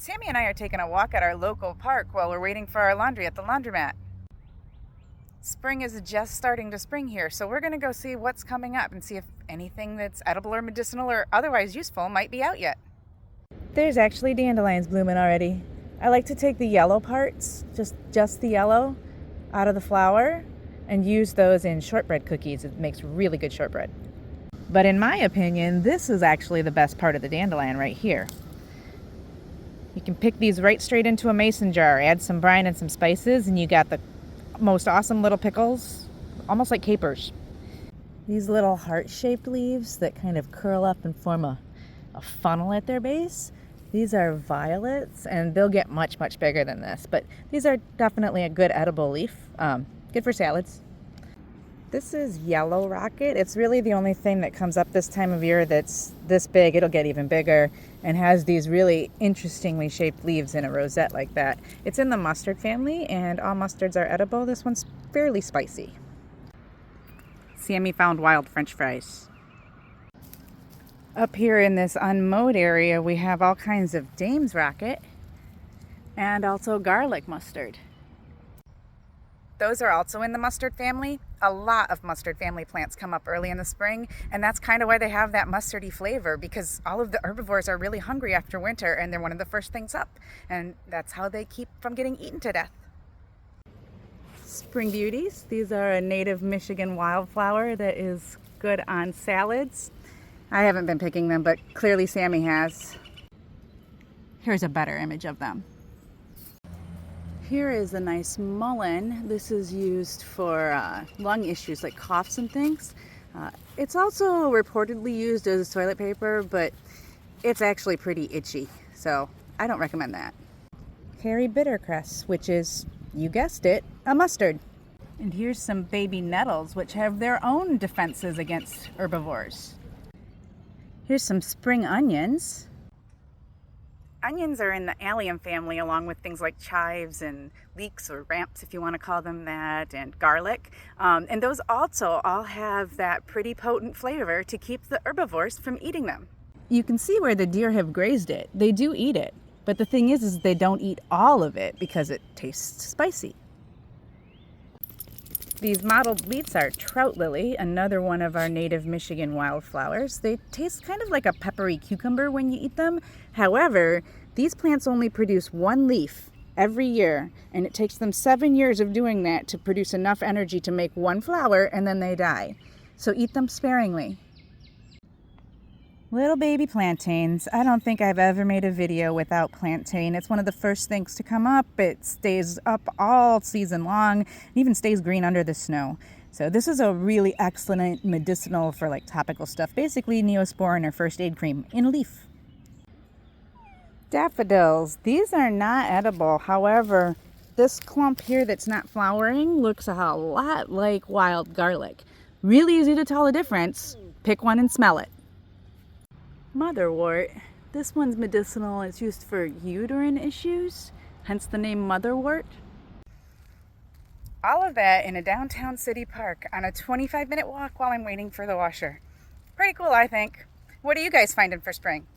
Sammy and I are taking a walk at our local park while we're waiting for our laundry at the laundromat. Spring is just starting to spring here, so we're going to go see what's coming up and see if anything that's edible or medicinal or otherwise useful might be out yet. There's actually dandelions blooming already. I like to take the yellow parts, just the yellow, out of the flower and use those in shortbread cookies. It makes really good shortbread. But in my opinion, this is actually the best part of the dandelion right here. You can pick these right straight into a mason jar, add some brine and some spices, and you got the most awesome little pickles, almost like capers. These little heart-shaped leaves that kind of curl up and form a funnel at their base, these are violets, and they'll get much, much bigger than this, but these are definitely a good edible leaf, good for salads. This is yellow rocket. It's really the only thing that comes up this time of year that's this big. It'll get even bigger and has these really interestingly shaped leaves in a rosette like that. It's in the mustard family, and all mustards are edible. This one's fairly spicy. Sammy found wild French fries. Up here in this unmowed area, we have all kinds of Dame's rocket and also garlic mustard. Those are also in the mustard family. A lot of mustard family plants come up early in the spring, and that's kind of why they have that mustardy flavor, because all of the herbivores are really hungry after winter and they're one of the first things up, and that's how they keep from getting eaten to death. Spring beauties. These are a native Michigan wildflower that is good on salads. I haven't been picking them, but clearly Sammy has. Here's a better image of them. Here is a nice mullein. This is used for lung issues like coughs and things. It's also reportedly used as toilet paper, but it's actually pretty itchy, so I don't recommend that. Hairy bittercress, which is, you guessed it, a mustard. And here's some baby nettles, which have their own defenses against herbivores. Here's some spring onions. Onions are in the allium family, along with things like chives and leeks or ramps, if you want to call them that, and garlic. And those also all have that pretty potent flavor to keep the herbivores from eating them. You can see where the deer have grazed it. They do eat it, but the thing is they don't eat all of it because it tastes spicy. These mottled beets are trout lily, another one of our native Michigan wildflowers. They taste kind of like a peppery cucumber when you eat them. However, these plants only produce one leaf every year, and it takes them 7 years of doing that to produce enough energy to make one flower, and then they die. So eat them sparingly. Little baby plantains. I don't think I've ever made a video without plantain. It's one of the first things to come up. It stays up all season long, and even stays green under the snow. So this is a really excellent medicinal for like topical stuff. Basically Neosporin or first aid cream in a leaf. Daffodils. These are not edible. However, this clump here that's not flowering looks a lot like wild garlic. Really easy to tell the difference. Pick one and smell it. Motherwort. This one's medicinal. It's used for uterine issues, hence the name motherwort. All of that in a downtown city park on a 25-minute walk while I'm waiting for the washer. Pretty cool, I think. What are you guys finding for spring?